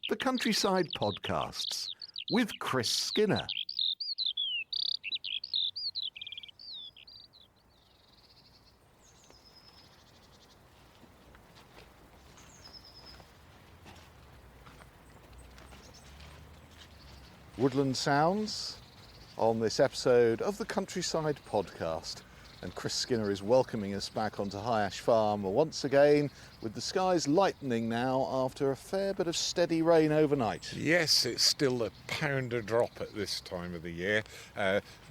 the Countryside Podcasts with Chris Skinner. Woodland sounds on this episode of the Countryside Podcast. And Chris Skinner is welcoming us back onto High Ash Farm once again, with the skies lightening now after a fair bit of steady rain overnight. Yes, it's still a pound a drop at this time of the year.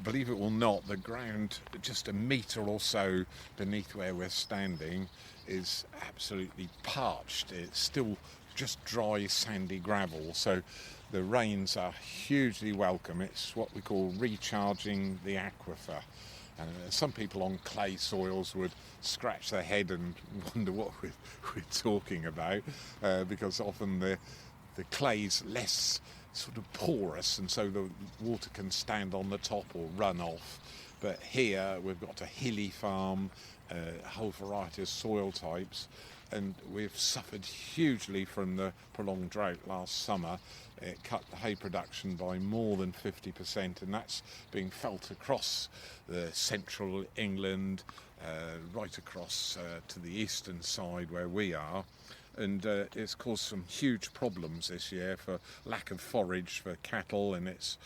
Believe it or not, the ground just a metre or so beneath where we're standing is absolutely parched. It's still just dry, sandy gravel, so the rains are hugely welcome. It's what we call recharging the aquifer. Some people on clay soils would scratch their head and wonder what we're talking about, because often the clay's less sort of porous, and so the water can stand on the top or run off. But here we've got a hilly farm, a whole variety of soil types, and we've suffered hugely from the prolonged drought last summer. It cut the hay production by more than 50%, and that's being felt across the central England, right across to the eastern side where we are. And it's caused some huge problems this year for lack of forage for cattle, and it's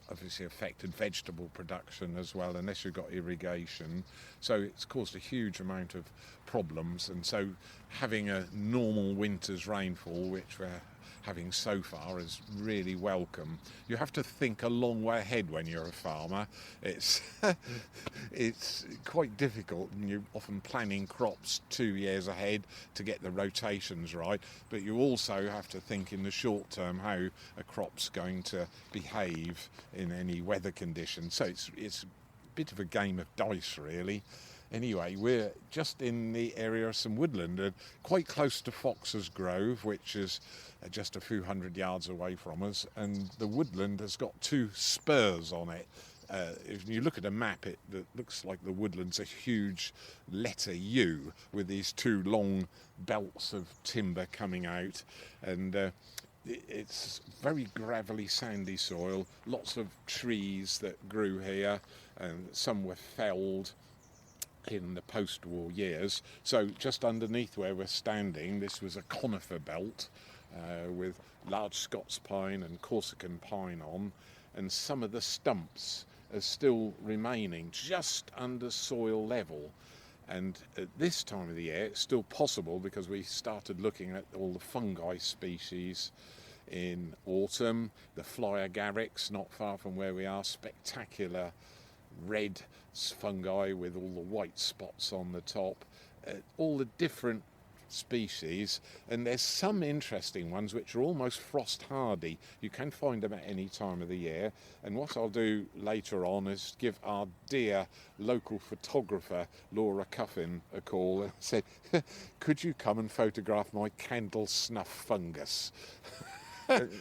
obviously affected vegetable production as well, unless you've got irrigation. So it's caused a huge amount of problems, and so having a normal winter's rainfall, which we're having so far, is really welcome. You have to think a long way ahead when you're a farmer. It's it's quite difficult, and you're often planning crops 2 years ahead to get the rotations right, but you also have to think in the short term how a crop's going to behave in any weather conditions. So it's a bit of a game of dice, really. Anyway, we're just in the area of some woodland, quite close to Fox's Grove, which is just a few hundred yards away from us, and the woodland has got two spurs on it. If you look at a map, it looks like the woodland's a huge letter U with these two long belts of timber coming out, and it's very gravelly, sandy soil, lots of trees that grew here, and some were felled in the post-war years. So just underneath where we're standing, this was a conifer belt with large Scots pine and Corsican pine on, and some of the stumps are still remaining just under soil level. And at this time of the year it's still possible, because we started looking at all the fungi species in autumn. The fly agarics, not far from where we are, spectacular red fungi with all the white spots on the top, all the different species, and there's some interesting ones which are almost frost hardy. You can find them at any time of the year, and what I'll do later on is give our dear local photographer Laura Cuffin a call and say, could you come and photograph my candle snuff fungus?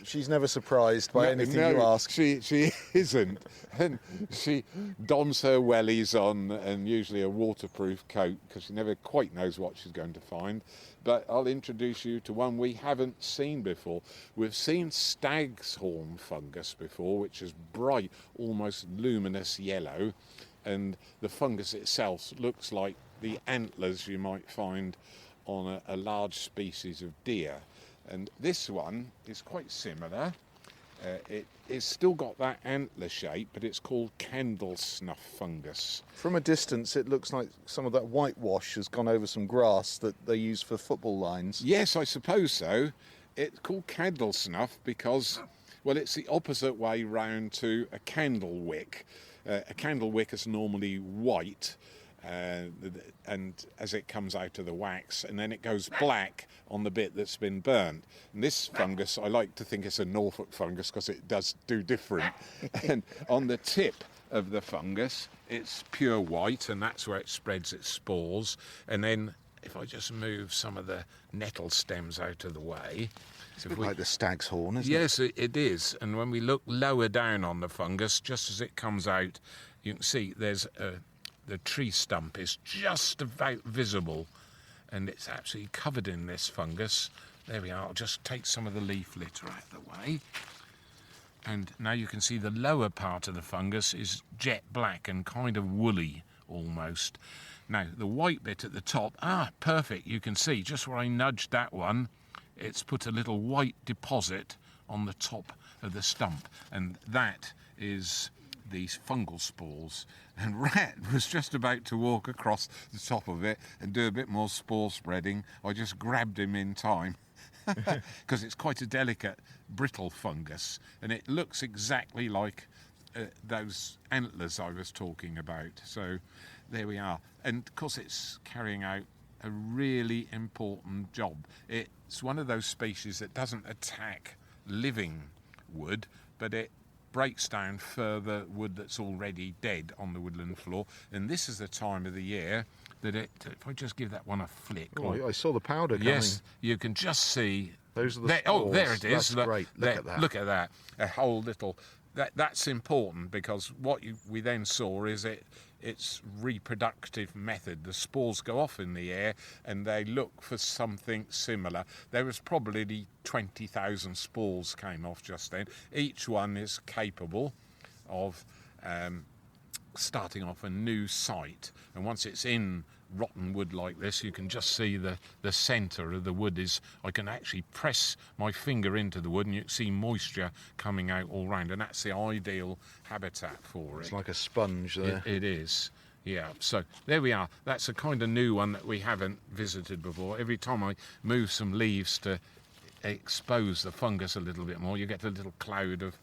She's never surprised by anything you ask. She isn't. And she dons her wellies on, and usually a waterproof coat, because she never quite knows what she's going to find. But I'll introduce you to one we haven't seen before. We've seen stag's horn fungus before, which is bright, almost luminous yellow. And the fungus itself looks like the antlers you might find on a large species of deer. And this one is quite similar. It's still got that antler shape, but it's called candle snuff fungus. From a distance, it looks like some of that whitewash has gone over some grass that they use for football lines. Yes, I suppose so. It's called candle snuff because, well, it's the opposite way round to a candle wick. A candle wick is normally white, and as it comes out of the wax, and then it goes black on the bit that's been burnt. And this fungus, I like to think it's a Norfolk fungus because it does do different. And on the tip of the fungus, it's pure white, and that's where it spreads its spores. And then if I just move some of the nettle stems out of the way, it's a bit like the stag's horn, isn't it? Yes, it is. And when we look lower down on the fungus, just as it comes out, you can see there's the tree stump is just about visible, and it's absolutely covered in this fungus. There we are. I'll just take some of the leaf litter out of the way. And now you can see the lower part of the fungus is jet black and kind of woolly almost. Now, the white bit at the top, perfect. You can see just where I nudged that one, it's put a little white deposit on the top of the stump. And that is these fungal spores. And Rat was just about to walk across the top of it and do a bit more spore spreading. I just grabbed him in time. Because it's quite a delicate, brittle fungus, and it looks exactly like those antlers I was talking about. So there we are. And of course it's carrying out a really important job. It's one of those species that doesn't attack living wood, but it breaks down further wood that's already dead on the woodland floor. And this is the time of the year that if I just give that one a flick. Oh, I saw the powder coming. Yes, you can just see. Those are the there, spores. Oh, there it is. That's great. Look at that. Look at that. A whole little. That's important because what we then saw is its reproductive method. The spores go off in the air and they look for something similar. There was probably 20,000 spores came off just then. Each one is capable of starting off a new site, and once it's in rotten wood like this, you can just see the centre of the wood is. I can actually press my finger into the wood and you can see moisture coming out all round, and that's the ideal habitat for it. It's like a sponge there. It is. Yeah, so there we are. That's a kind of new one that we haven't visited before. Every time I move some leaves to expose the fungus a little bit more, you get a little cloud of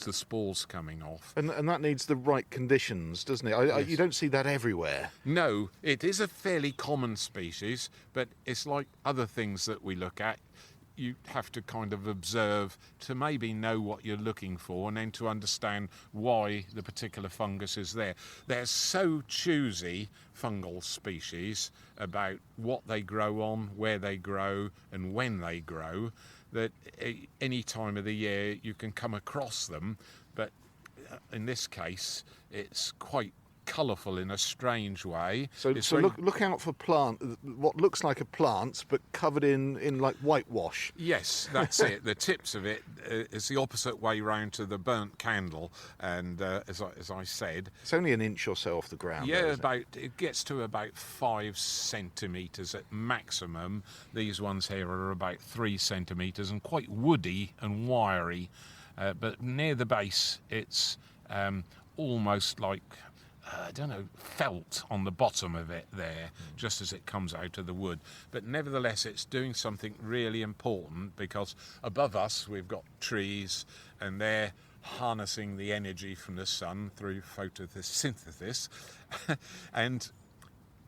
the spores coming off. And that needs the right conditions, doesn't it? Yes. You don't see that everywhere. No, it is a fairly common species, but it's like other things that we look at. You have to kind of observe to maybe know what you're looking for and then to understand why the particular fungus is there. They're so choosy, fungal species, about what they grow on, where they grow and when they grow, that any time of the year you can come across them. But in this case, it's quite colourful in a strange way. So look out for what looks like a plant, but covered in like whitewash. Yes, that's it. The tips of it is the opposite way round to the burnt candle, and as I said, it's only an inch or so off the ground. Yeah, though, it gets to about 5 centimetres at maximum. These ones here are about 3 centimetres and quite woody and wiry, but near the base it's almost like I don't know, felt on the bottom of it there, just as it comes out of the wood. But nevertheless, it's doing something really important, because above us we've got trees, and they're harnessing the energy from the sun through photosynthesis. And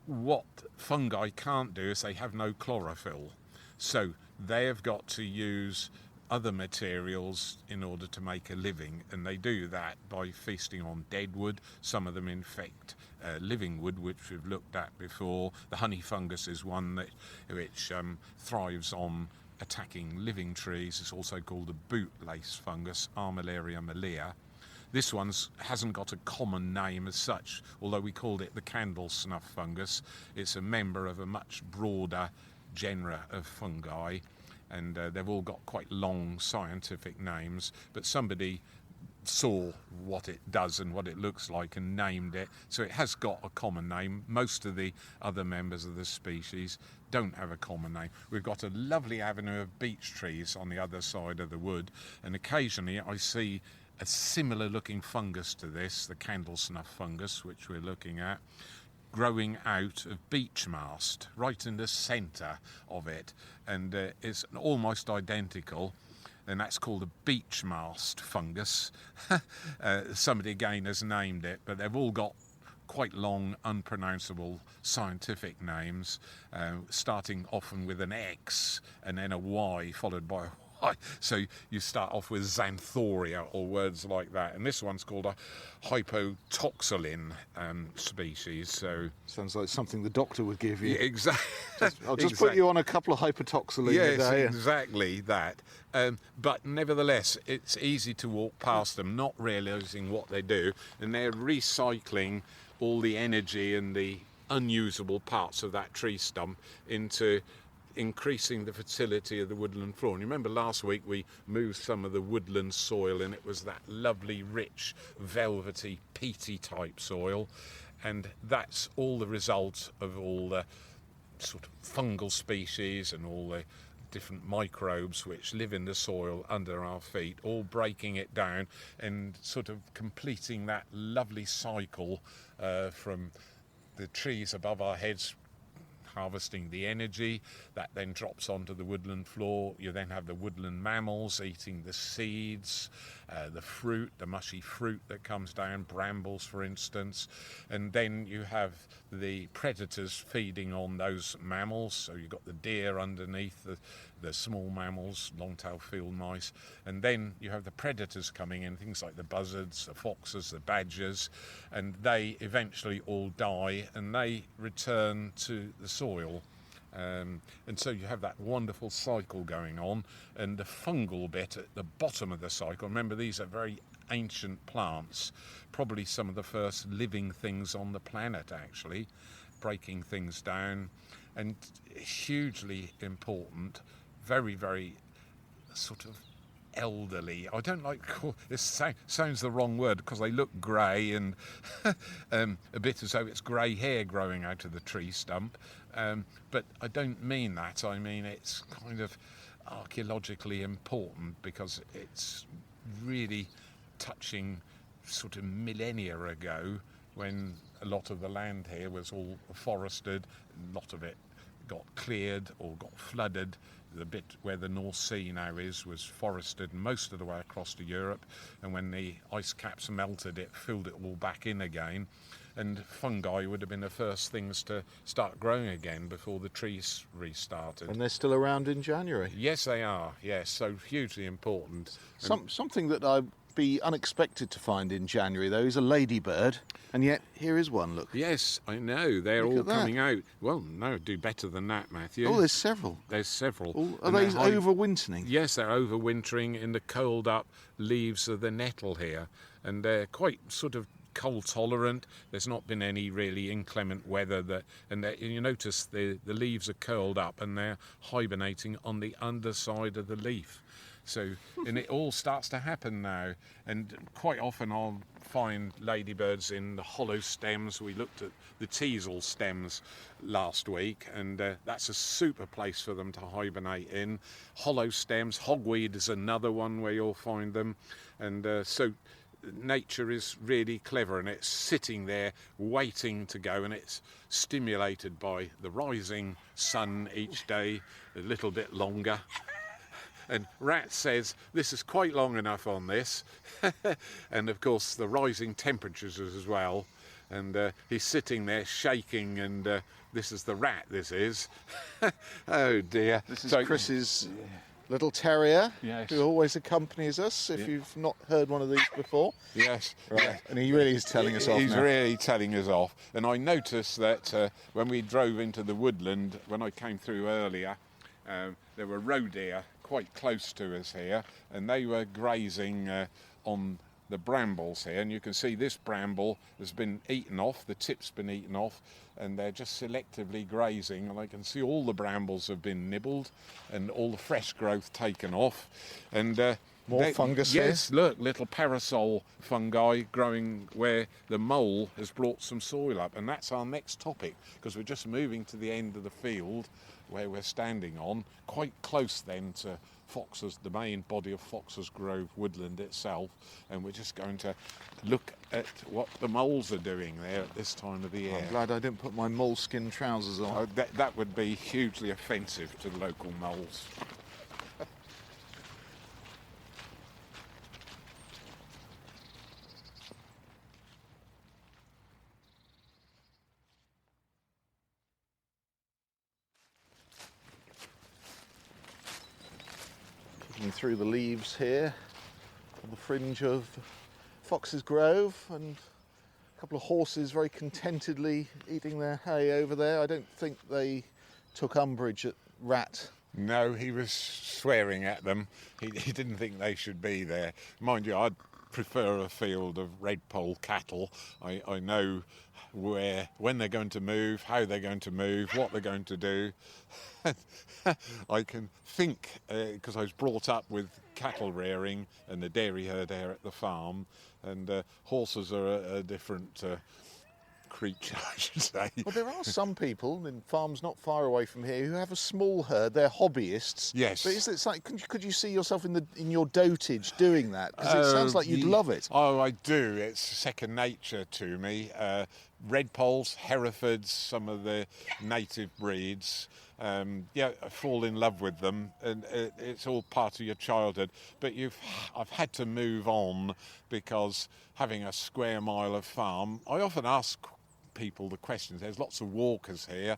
what fungi can't do is they have no chlorophyll. So they have got to use other materials in order to make a living, and they do that by feasting on dead wood. Some of them infect living wood, which we've looked at before. The honey fungus is one which thrives on attacking living trees. It's also called the bootlace fungus, Armillaria malea. This one hasn't got a common name as such, although we called it the candle snuff fungus. It's a member of a much broader genera of fungi, and they've all got quite long scientific names, but somebody saw what it does and what it looks like and named it, so it has got a common name. Most of the other members of the species don't have a common name. We've got a lovely avenue of beech trees on the other side of the wood, and occasionally I see a similar looking fungus to this, the candle snuff fungus, which we're looking at, growing out of beech mast right in the centre of it, and it's almost identical, and that's called a beech mast fungus. Somebody again has named it, but they've all got quite long, unpronounceable scientific names, starting often with an X and then a Y followed by a Y. So you start off with Xanthoria or words like that, and this one's called a hypotoxylin species. So sounds like something the doctor would give you. yeah, exactly. I'll just put you on a couple of hypotoxylin a day. Exactly that. But nevertheless, it's easy to walk past them, not realising what they do, and they're recycling all the energy and the unusable parts of that tree stump into increasing the fertility of the woodland floor. And you remember last week we moved some of the woodland soil, and it was that lovely, rich, velvety, peaty type soil. And that's all the result of all the sort of fungal species and all the different microbes which live in the soil under our feet, all breaking it down and sort of completing that lovely cycle from the trees above our heads harvesting the energy that then drops onto the woodland floor. You then have the woodland mammals eating the seeds, the fruit, the mushy fruit that comes down, brambles for instance, and then you have the predators feeding on those mammals. So you've got the deer underneath, the small mammals, long-tailed field mice, and then you have the predators coming in, things like the buzzards, the foxes, the badgers, and they eventually all die and they return to the soil. And so you have that wonderful cycle going on, and the fungal bit at the bottom of the cycle. Remember, these are very ancient plants, probably some of the first living things on the planet actually, breaking things down, and hugely important, very, very sort of elderly. I don't like to call this, sounds the wrong word, because they look grey and a bit as though it's grey hair growing out of the tree stump, but I don't mean that. I mean it's kind of archaeologically important because it's really touching sort of millennia ago, when a lot of the land here was all forested, a lot of it got cleared or got flooded. The bit where the North Sea now is was forested most of the way across to Europe, and when the ice caps melted, it filled it all back in again, and fungi would have been the first things to start growing again before the trees restarted. And they're still around in January. Yes, they are. Yes, so hugely important. Something that I'd be unexpected to find in January, though, is a ladybird, and yet here is one, look. Yes, I know, they're all coming out. Well, no, do better than that, Matthew. Oh, there's several. There's several. Oh, are they overwintering? Yes, they're overwintering in the cold up leaves of the nettle here, and they're quite sort of cold tolerant. There's not been any really inclement weather, and you notice the leaves are curled up and they're hibernating on the underside of the leaf. So, and it all starts to happen now, and quite often I'll find ladybirds in the hollow stems. We looked at the teasel stems last week, and that's a super place for them to hibernate in. Hollow stems, hogweed is another one where you'll find them, and so nature is really clever, and it's sitting there waiting to go, and it's stimulated by the rising sun each day a little bit longer. And Rat says this is quite long enough on this, and of course the rising temperatures as well, and he's sitting there shaking, and this is the Rat, this is. Oh dear. This is Chris's little terrier, yes, who always accompanies us, if you've not heard one of these before. Yes. Right. Yeah. And he really is telling us off He's now. really telling us off. And I noticed that when we drove into the woodland, when I came through earlier, there were roe deer quite close to us here, and they were grazing on the brambles here, and you can see this bramble has been eaten off, the tip's been eaten off, and they're just selectively grazing, and I can see all the brambles have been nibbled and all the fresh growth taken off, and more fungus yes, here. Look, little parasol fungi growing where the mole has brought some soil up, and that's our next topic, because we're just moving to the end of the field where we're standing on, quite close then to Fox's, the main body of Fox's Grove woodland itself, and we're just going to look at what the moles are doing there at this time of the year. I'm glad I didn't put my moleskin trousers on. That would be hugely offensive to the local moles. Through the leaves here on the fringe of Fox's Grove, and a couple of horses very contentedly eating their hay over there. I don't think they took umbrage at Rat. No, he was swearing at them. He didn't think they should be there. Mind you, I'd prefer a field of red poll cattle. I know when they're going to move, how they're going to move, what they're going to do. I can think, because I was brought up with cattle rearing and the dairy herd here at the farm, and horses are a different creature, I should say. Well, there are some people in farms not far away from here who have a small herd. They're hobbyists. Yes. But it's like, could you see yourself in your dotage doing that? Because it sounds like you'd love it. Oh, I do. It's second nature to me. Red polls, Herefords, some of the native breeds. I fall in love with them, and it's all part of your childhood. But I've had to move on because having a square mile of farm, I often ask people the questions. There's lots of walkers here,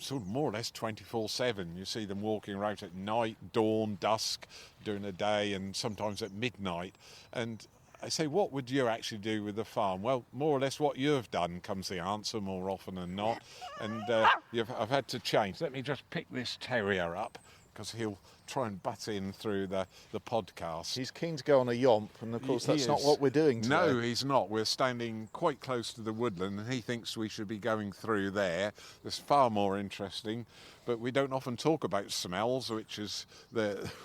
sort of more or less 24/7. You see them walking around at night, dawn, dusk, during the day, and sometimes at midnight. And I say, what would you actually do with the farm? Well, more or less what you've done comes the answer more often than not. And I've had to change. Let me just pick this terrier up, because he'll try and butt in through the podcast. He's keen to go on a yomp, and of course that's not is. what we're doing today. No, he's not. We're standing quite close to the woodland, and he thinks we should be going through there. It's far more interesting, but we don't often talk about smells, which is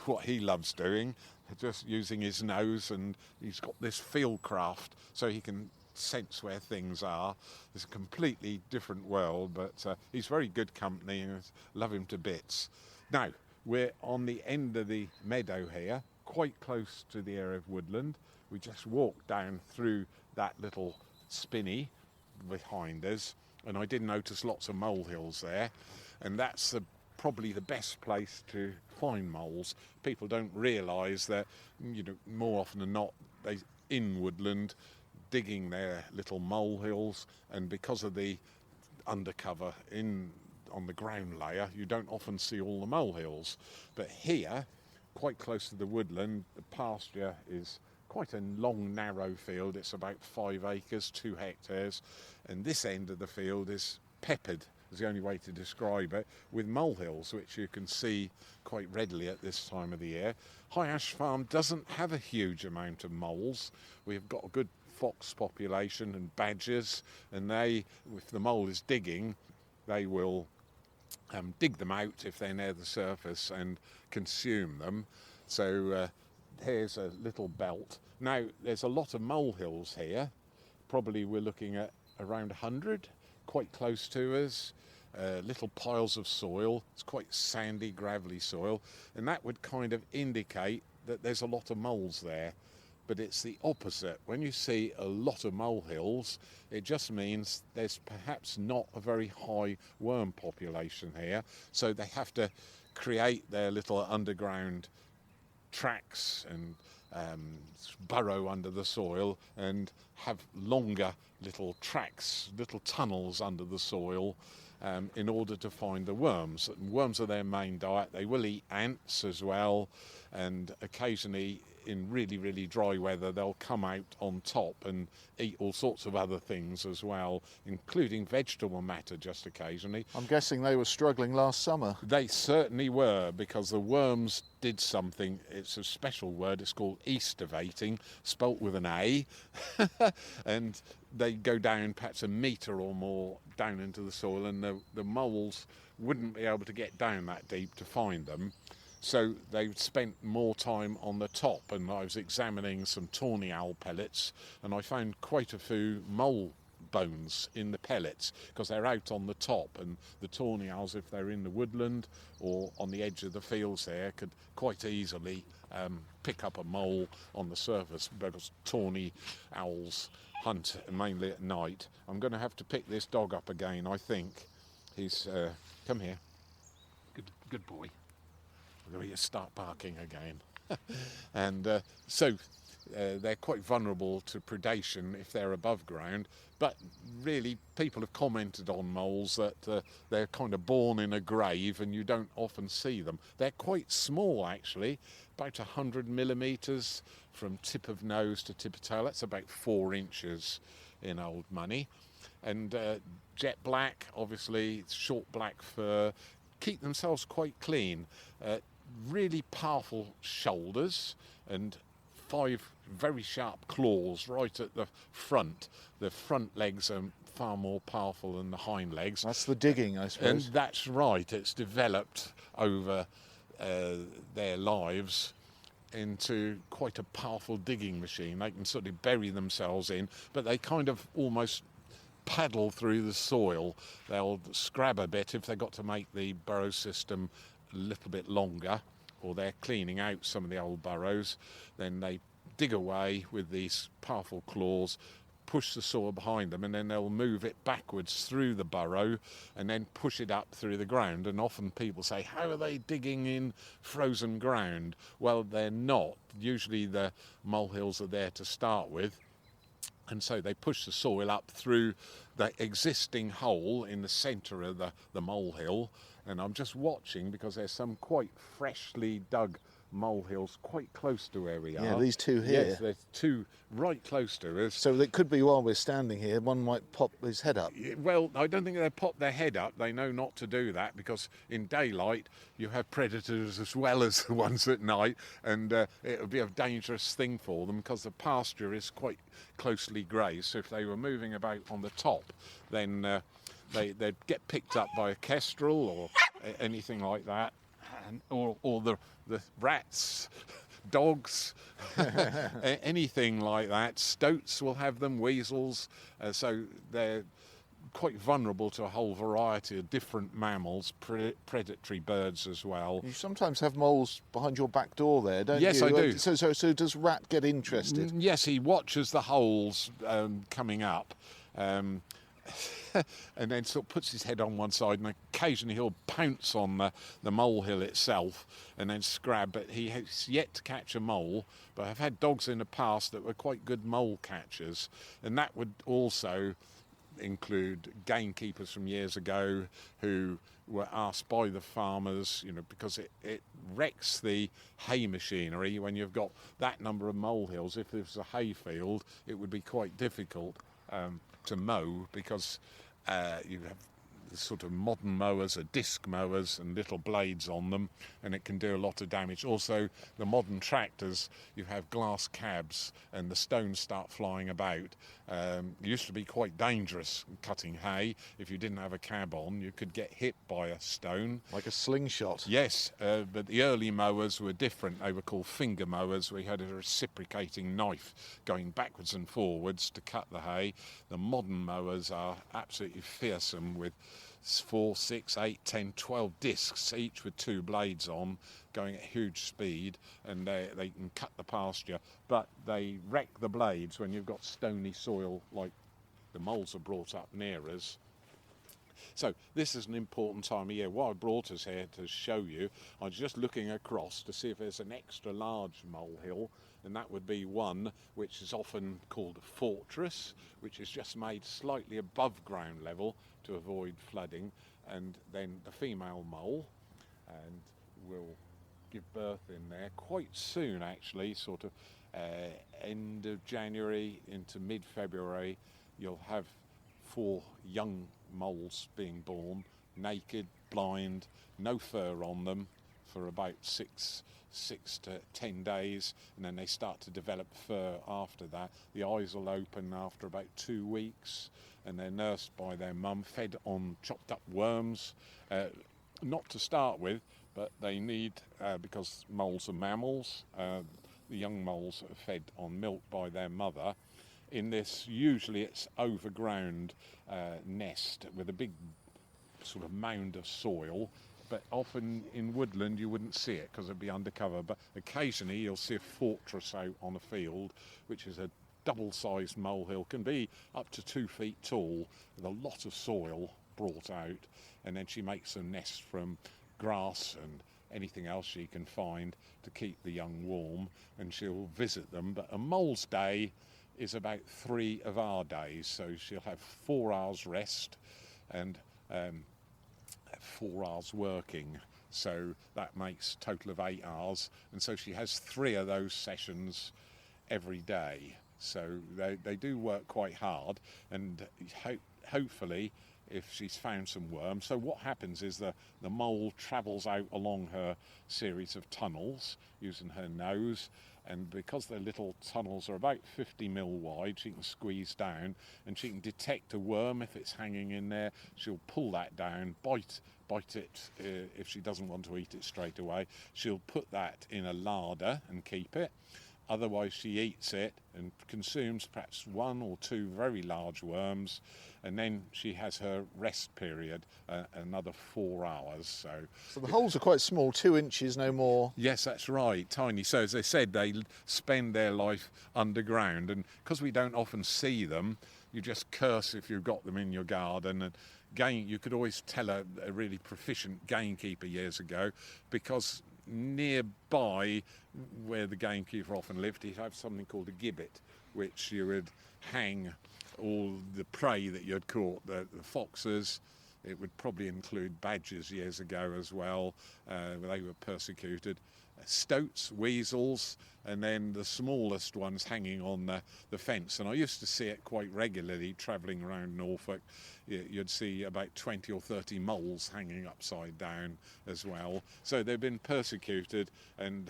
what he loves doing, just using his nose, and he's got this field craft so he can sense where things are. It's a completely different world, but he's very good company, and I love him to bits. Now, we're on the end of the meadow here, quite close to the area of woodland. We just walked down through that little spinney behind us, and I did notice lots of molehills there, and that's probably the best place to find moles. People don't realise that, more often than not, they in woodland digging their little molehills, and because of the undercover on the ground layer, you don't often see all the molehills. But here, quite close to the woodland, the pasture is quite a long, narrow field. It's about 5 acres, 2 hectares, and this end of the field is peppered, is the only way to describe it, with molehills, which you can see quite readily at this time of the year. High Ash Farm doesn't have a huge amount of moles. We've got a good fox population and badgers, and if the mole is digging, they will dig them out if they're near the surface and consume them. So here's a little belt. Now, there's a lot of molehills here. Probably we're looking at around 100, quite close to us. Little piles of soil. It's quite sandy, gravelly soil, and that would kind of indicate that there's a lot of moles there. But it's the opposite. When you see a lot of molehills, it just means there's perhaps not a very high worm population here. So they have to create their little underground tracks and burrow under the soil and have longer little tracks, little tunnels under the soil in order to find the worms. Worms are their main diet. They will eat ants as well, and occasionally in really, really dry weather, they'll come out on top and eat all sorts of other things as well, including vegetable matter just occasionally. I'm guessing they were struggling last summer. They certainly were, because the worms did something. It's a special word. It's called estivating, spelt with an A. And they go down perhaps a metre or more down into the soil, and the moles wouldn't be able to get down that deep to find them. So they spent more time on the top, and I was examining some tawny owl pellets, and I found quite a few mole bones in the pellets, because they're out on the top, and the tawny owls, if they're in the woodland or on the edge of the fields there, could quite easily pick up a mole on the surface, because tawny owls hunt mainly at night. I'm going to have to pick this dog up again, I think. He's come here. Good boy. We're going to start barking again. And so they're quite vulnerable to predation if they're above ground, but really people have commented on moles that they're kind of born in a grave and you don't often see them. They're quite small actually, about 100 millimetres from tip of nose to tip of tail. That's about 4 inches in old money. And jet black, obviously, short black fur, keep themselves quite clean. Really powerful shoulders and 5 very sharp claws right at the front. The front legs are far more powerful than the hind legs. That's the digging, I suppose. And that's right. It's developed over their lives into quite a powerful digging machine. They can sort of bury themselves in, but they kind of almost paddle through the soil. They'll scrab a bit if they've got to make the burrow system a little bit longer, or they're cleaning out some of the old burrows. Then they dig away with these powerful claws, push the soil behind them, and then they'll move it backwards through the burrow and then push it up through the ground. And often people say, how are they digging in frozen ground? Well, they're not. Usually the molehills are there to start with, and so they push the soil up through the existing hole in the centre of the molehill. And I'm just watching because there's some quite freshly dug molehills quite close to where we are. Yeah, these two here. Yes, there's 2 right close to us. So it could be while we're standing here, one might pop his head up. Well, I don't think they pop their head up. They know not to do that because in daylight you have predators as well as the ones at night, and it would be a dangerous thing for them because the pasture is quite closely grazed. So if they were moving about on the top, then they'd get picked up by a kestrel or anything like that, or the rats, dogs, anything like that. Stoats will have them, weasels, so they're quite vulnerable to a whole variety of different mammals, predatory birds as well. You sometimes have moles behind your back door there, don't you? Yes, I do. So does Rat get interested? Yes, he watches the holes coming up. And then sort of puts his head on one side, and occasionally he'll pounce on the molehill itself and then scrab, but he has yet to catch a mole. But I've had dogs in the past that were quite good mole catchers, and that would also include gamekeepers from years ago who were asked by the farmers, because it wrecks the hay machinery when you've got that number of molehills. If there's a hay field, it would be quite difficult to mow because you have the sort of modern mowers are disc mowers and little blades on them, and it can do a lot of damage. Also, the modern tractors, you have glass cabs and the stones start flying about. It used to be quite dangerous cutting hay. If you didn't have a cab on, you could get hit by a stone. Like a slingshot? Yes, but the early mowers were different. They were called finger mowers. We had a reciprocating knife going backwards and forwards to cut the hay. The modern mowers are absolutely fearsome with 4, 6, 8, 10, 12 discs, each with 2 blades on, going at huge speed, and they can cut the pasture, but they wreck the blades when you've got stony soil like the moles are brought up near us. So this is an important time of year. What I brought us here to show you, I was just looking across to see if there's an extra large molehill, and that would be one which is often called a fortress, which is just made slightly above ground level to avoid flooding, and then the female mole, and will give birth in there quite soon, actually, sort of end of January into mid-February. You'll have 4 young moles being born, naked, blind, no fur on them for about 6 to 10 days, and then they start to develop fur after that. The eyes will open after about 2 weeks, and they're nursed by their mum, fed on chopped up worms, not to start with, but they need, because moles are mammals, the young moles are fed on milk by their mother. In this, usually it's overground nest with a big sort of mound of soil, but often in woodland you wouldn't see it because it'd be undercover, but occasionally you'll see a fortress out on a field, which is a double-sized molehill, can be up to 2 feet tall, with a lot of soil brought out, and then she makes a nest from grass and anything else she can find to keep the young warm, and she'll visit them. But a mole's day is about 3 of our days, so she'll have 4 hours rest and 4 hours working, so that makes a total of 8 hours, and so she has 3 of those sessions every day. So they do work quite hard, and hopefully if she's found some worms. So what happens is the mole travels out along her series of tunnels using her nose, and because the little tunnels are about 50 mil wide, she can squeeze down, and she can detect a worm if it's hanging in there. She'll pull that down, bite it if she doesn't want to eat it straight away. She'll put that in a larder and keep it. Otherwise, she eats it and consumes perhaps 1 or 2 very large worms, and then she has her rest period, another 4 hours. So the holes are quite small, 2 inches, no more. Yes, that's right, tiny. So as I said, they spend their life underground, and because we don't often see them, you just curse if you've got them in your garden. And you could always tell a really proficient gamekeeper years ago, because nearby where the gamekeeper often lived, he'd have something called a gibbet, which you would hang all the prey that you had caught, the foxes. It would probably include badgers years ago as well. They were persecuted. Stoats, weasels, and then the smallest ones hanging on the fence. And I used to see it quite regularly travelling around Norfolk. You'd see about 20 or 30 moles hanging upside down as well. So they've been persecuted and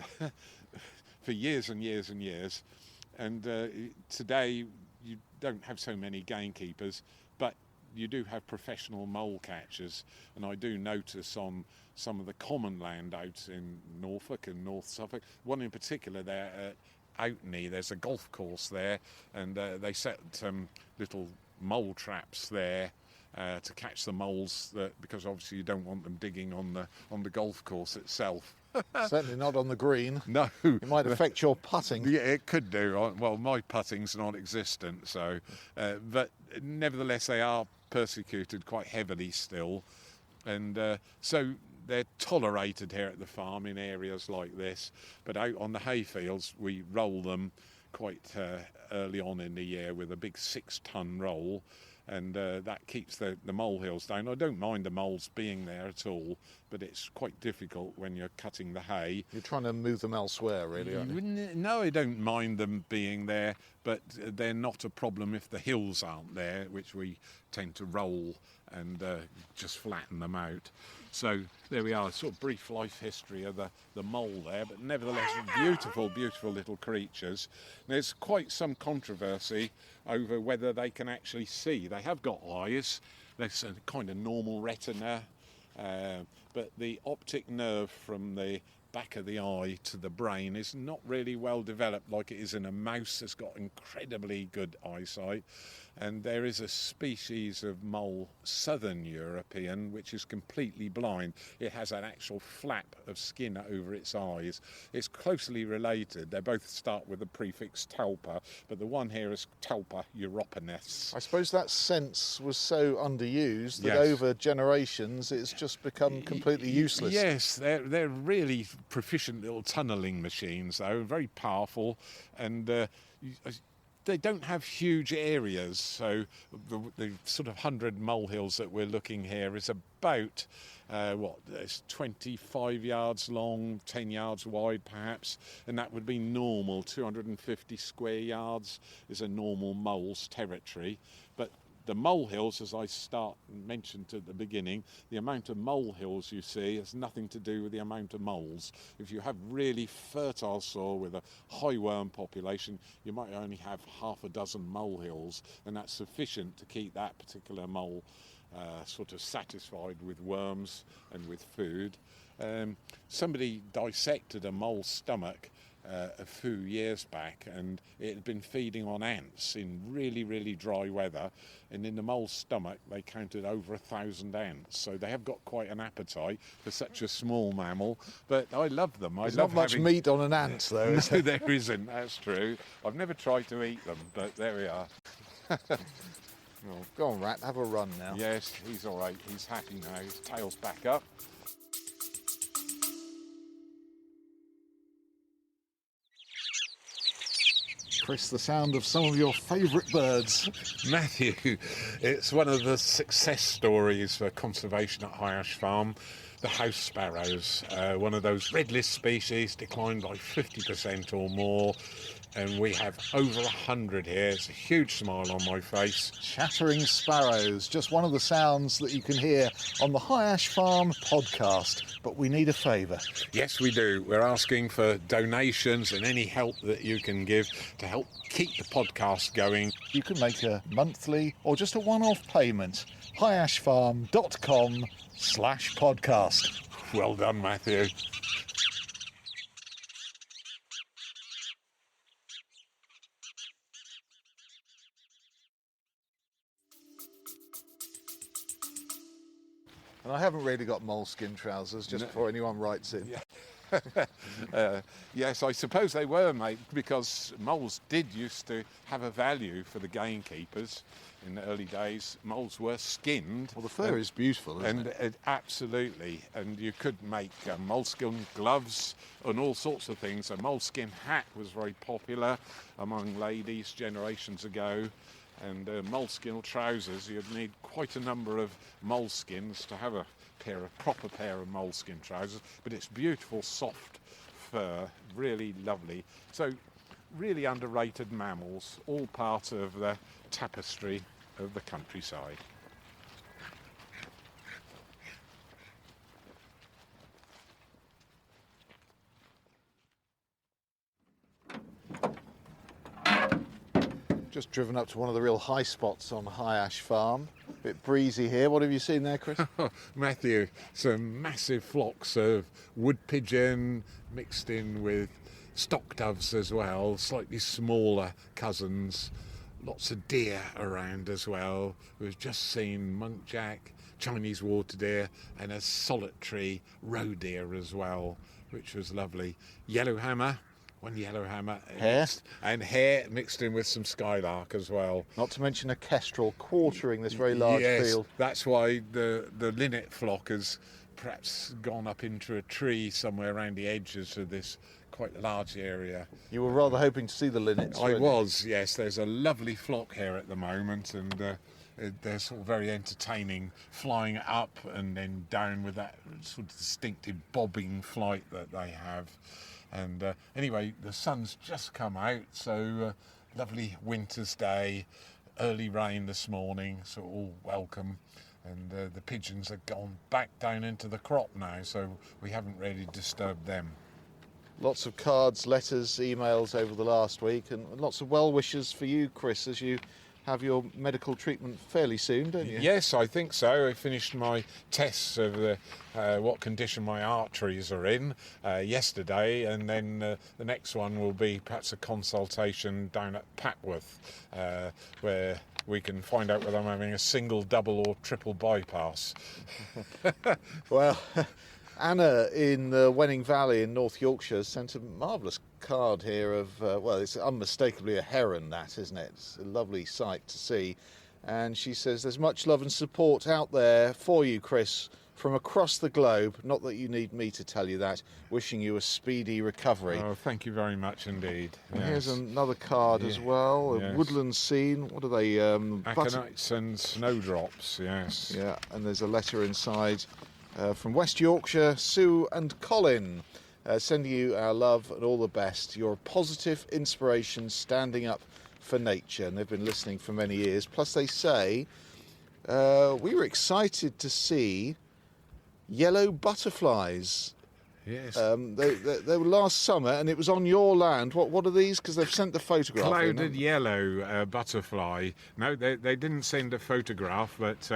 for years and years and years. And today you don't have so many gamekeepers, but you do have professional mole catchers, and I do notice on some of the common land out in Norfolk and North Suffolk, one in particular there at Outney, there's a golf course there, and they set little mole traps there to catch the moles, because obviously you don't want them digging on the golf course itself. Certainly not on the green. No. It might affect your putting. Yeah, it could do. Well, my putting's non-existent, so... but nevertheless, they are persecuted quite heavily still. And so they're tolerated here at the farm in areas like this. But out on the hayfields, we roll them quite early on in the year with a big 6-ton roll. And that keeps the molehills down. I don't mind the moles being there at all, but it's quite difficult when you're cutting the hay. You're trying to move them elsewhere, really, aren't you? No, I don't mind them being there, but they're not a problem if the hills aren't there, which we tend to roll and just flatten them out. So there we are, a sort of brief life history of the mole there, but nevertheless beautiful, beautiful little creatures. There's quite some controversy over whether they can actually see. They have got eyes, there's a kind of normal retina, but the optic nerve from the back of the eye to the brain is not really well developed like it is in a mouse that's got incredibly good eyesight. And there is a species of mole, southern European, which is completely blind. It has an actual flap of skin over its eyes. It's closely related. They both start with the prefix talpa, but the one here is talpa europeus. I suppose that sense was so underused that Yes. over generations it's just become completely useless. Yes, they're really proficient little tunnelling machines, though, very powerful, and they don't have huge areas. So the sort of 100 molehills that we're looking here is about it's 25 yards long, 10 yards wide perhaps, and that would be normal. 250 square yards is a normal mole's territory. But the molehills, as I mentioned at the beginning, the amount of molehills you see has nothing to do with the amount of moles. If you have really fertile soil with a high worm population, you might only have half a dozen molehills, and that's sufficient to keep that particular mole sort of satisfied with worms and with food. Somebody dissected a mole's stomach a few years back, and it had been feeding on ants in really, really dry weather, and in the mole's stomach they counted over 1,000 ants. So they have got quite an appetite for such a small mammal, but I love them. There's not much meat on an ant, though, is No, there? there isn't, that's true. I've never tried to eat them, but there we are. Oh, go on, Rat, have a run now. Yes, he's all right. He's happy now. His tail's back up. Chris, the sound of some of your favourite birds. Matthew, it's one of the success stories for conservation at High Ash Farm. The house sparrows, one of those red list species, declined by 50% or more. and we have over 100 here. It's a huge smile on my face. Chattering sparrows, just one of the sounds that you can hear on the High Ash Farm podcast. But we need a favour. Yes, we do. We're asking for donations and any help that you can give to help keep the podcast going. You can make a monthly or just a one-off payment. highashfarm.com/podcast. Well done, Matthew. And I haven't really got moleskin trousers, just before anyone writes in. Yeah. Yes, I suppose they were, mate, because moles did used to have a value for the gamekeepers. In the early days, moles were skinned. Well, the fur is beautiful, isn't it? Absolutely, and you could make moleskin gloves and all sorts of things. A moleskin hat was very popular among ladies generations ago. And moleskin trousers, you'd need quite a number of moleskins to have a proper pair of moleskin trousers. But it's beautiful, soft fur, really lovely. So, really underrated mammals, all part of the tapestry of the countryside. Just driven up to one of the real high spots on High Ash Farm. A bit breezy here. What have you seen there, Chris? Matthew, some massive flocks of wood pigeon mixed in with stock doves as well, slightly smaller cousins. Lots of deer around as well. We've just seen muntjac, Chinese water deer, and a solitary roe deer as well, which was lovely. Yellowhammer. One yellowhammer. Hare? And hare mixed in with some skylark as well. Not to mention a kestrel quartering this very large field. That's why the linnet flock has perhaps gone up into a tree somewhere around the edges of this quite large area. You were rather hoping to see the linnets, I weren't was, yes. There's a lovely flock here at the moment, and they're sort of very entertaining, flying up and then down with that sort of distinctive bobbing flight that they have. And anyway, the sun's just come out, so lovely winter's day, early rain this morning, so all welcome. And the pigeons have gone back down into the crop now, so we haven't really disturbed them. Lots of cards, letters, emails over the last week, and lots of well wishes for you, Chris, as you have your medical treatment fairly soon, don't you? Yes, I think so. I finished my tests of what condition my arteries are in yesterday, and then the next one will be perhaps a consultation down at Papworth, where we can find out whether I'm having a single, double or triple bypass. Well, Anna in the Wenning Valley in North Yorkshire sent a marvellous card here of, well, it's unmistakably a heron, that, isn't it? It's a lovely sight to see. And she says there's much love and support out there for you, Chris, from across the globe. Not that you need me to tell you that. Wishing you a speedy recovery. Oh, thank you very much indeed. And yes. here's another card as well, a yes. woodland scene. What are they? Aconites and snowdrops, yes. Yeah, and there's a letter inside from West Yorkshire, Sue and Colin, sending you our love and all the best. You're a positive inspiration standing up for nature, and they've been listening for many years. Plus they say, we were excited to see yellow butterflies. Yes. They were last summer, and it was on your land. What are these? Because they've sent the photograph. Clouded yellow butterfly. No, they didn't send a photograph, but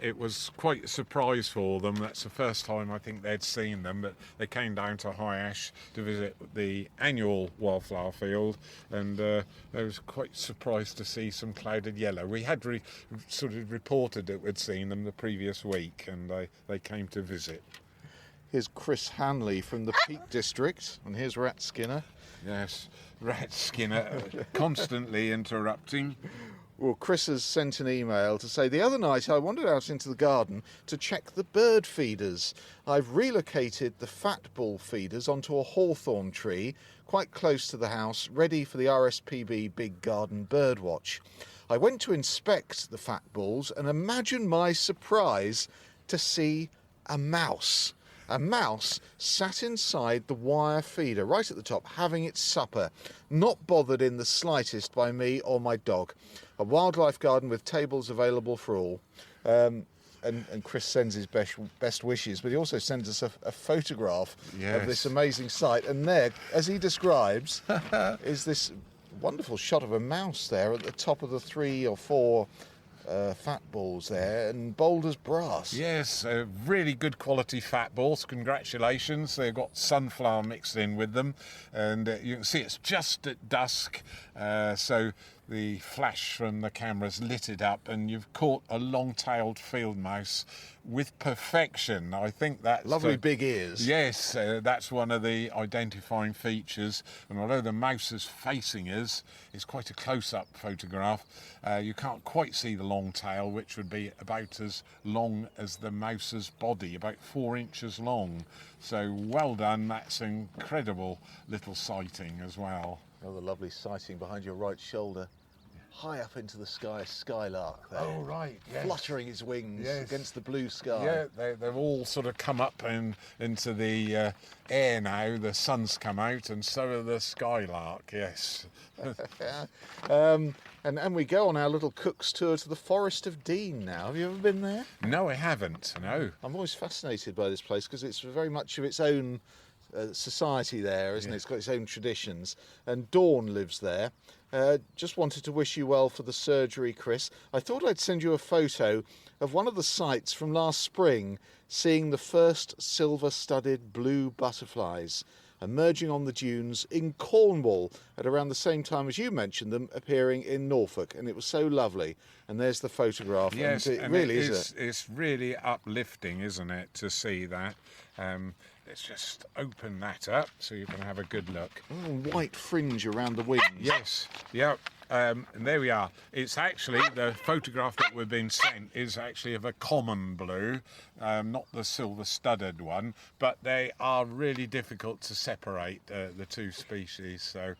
it was quite a surprise for them. That's the first time I think they'd seen them, but they came down to High Ash to visit the annual wildflower field, and they was quite surprised to see some clouded yellow. We had sort of reported that we'd seen them the previous week, and they came to visit. Here's Chris Hanley from the Peak District, and here's Rat Skinner. Yes, Rat Skinner, constantly interrupting. Well, Chris has sent an email to say, the other night I wandered out into the garden to check the bird feeders. I've relocated the fat ball feeders onto a hawthorn tree quite close to the house, ready for the RSPB Big Garden Bird Watch. I went to inspect the fat balls and imagine my surprise to see a mouse. A mouse sat inside the wire feeder right at the top, having its supper, not bothered in the slightest by me or my dog. A wildlife garden with tables available for all. And Chris sends his best wishes, but he also sends us a photograph of this amazing sight. And there, as he describes, is this wonderful shot of a mouse there at the top of the 3 or 4 fat balls there, and bold as brass. Yes, really good quality fat balls. Congratulations. They've got sunflower mixed in with them, and you can see it's just at dusk, so the flash from the cameras lit it up, and you've caught a long-tailed field mouse with perfection. I think that's lovely big ears. Yes, that's one of the identifying features. And although the mouse is facing us, it's quite a close-up photograph. You can't quite see the long tail, which would be about as long as the mouse's body, about 4 inches long. So well done. That's an incredible little sighting as well. Another lovely sighting behind your right shoulder. High up into the sky, a skylark there. Oh, right, yes. Fluttering his wings against the blue sky. Yeah, they've all sort of come up into the air now. The sun's come out, and so are the skylark, yes. And we go on our little cook's tour to the Forest of Dean now. Have you ever been there? No, I haven't, no. I'm always fascinated by this place because it's very much of its own society there, isn't it? It's got its own traditions. And Dawn lives there. Just wanted to wish you well for the surgery, Chris. I thought I'd send you a photo of one of the sights from last spring, seeing the first silver-studded blue butterflies emerging on the dunes in Cornwall at around the same time as you mentioned them appearing in Norfolk, and it was so lovely. And there's the photograph. Yes, and it really is. It's really uplifting, isn't it, to see that. Let's just open that up so you can have a good look. White fringe around the wings. Yes, yep. And there we are. It's actually, the photograph that we've been sent is actually of a common blue, not the silver-studded one, but they are really difficult to separate, the two species, so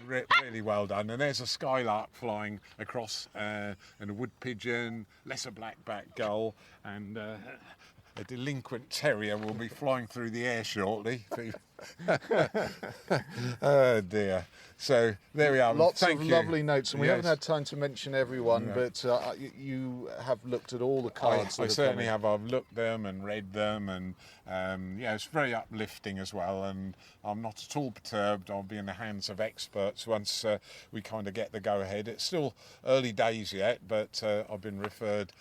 really well done. And there's a skylark flying across, and a wood pigeon, lesser black-backed gull, and a delinquent terrier will be flying through the air shortly. Oh dear. So there we are. Lots of lovely notes, and we haven't had time to mention everyone, but you have looked at all the cards. I certainly have. I've looked them and read them, and it's very uplifting as well. And I'm not at all perturbed. I'll be in the hands of experts once we kind of get the go-ahead. It's still early days yet, but I've been referred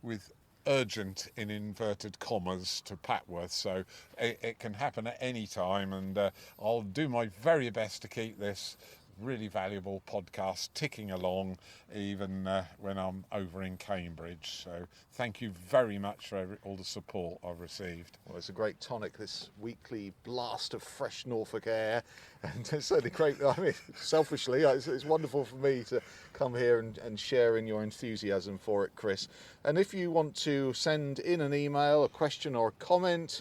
with urgent in inverted commas to Patworth, so it can happen at any time, and I'll do my very best to keep this really valuable podcast ticking along even when I'm over in Cambridge. So thank you very much for all the support I've received. Well, it's a great tonic, this weekly blast of fresh Norfolk air, and it's certainly great. I mean, selfishly, it's wonderful for me to come here and share in your enthusiasm for it, Chris. And if you want to send in an email, a question or a comment,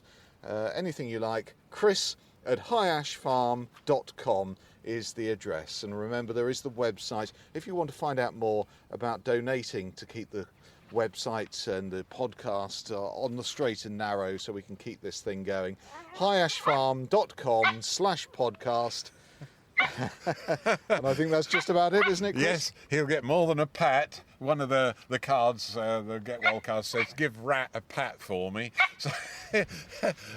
anything you like, chris@highashfarm.com is the address. And remember, there is the website if you want to find out more about donating to keep the website and the podcast on the straight and narrow so we can keep this thing going. highashfarm.com/podcast. And I think that's just about it, isn't it, Chris? Yes, he'll get more than a pat. One of the cards, the Get Well card says, give Rat a pat for me. So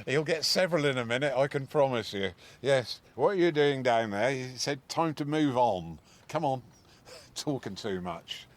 he'll get several in a minute, I can promise you. Yes, what are you doing down there? He said, time to move on. Come on, talking too much.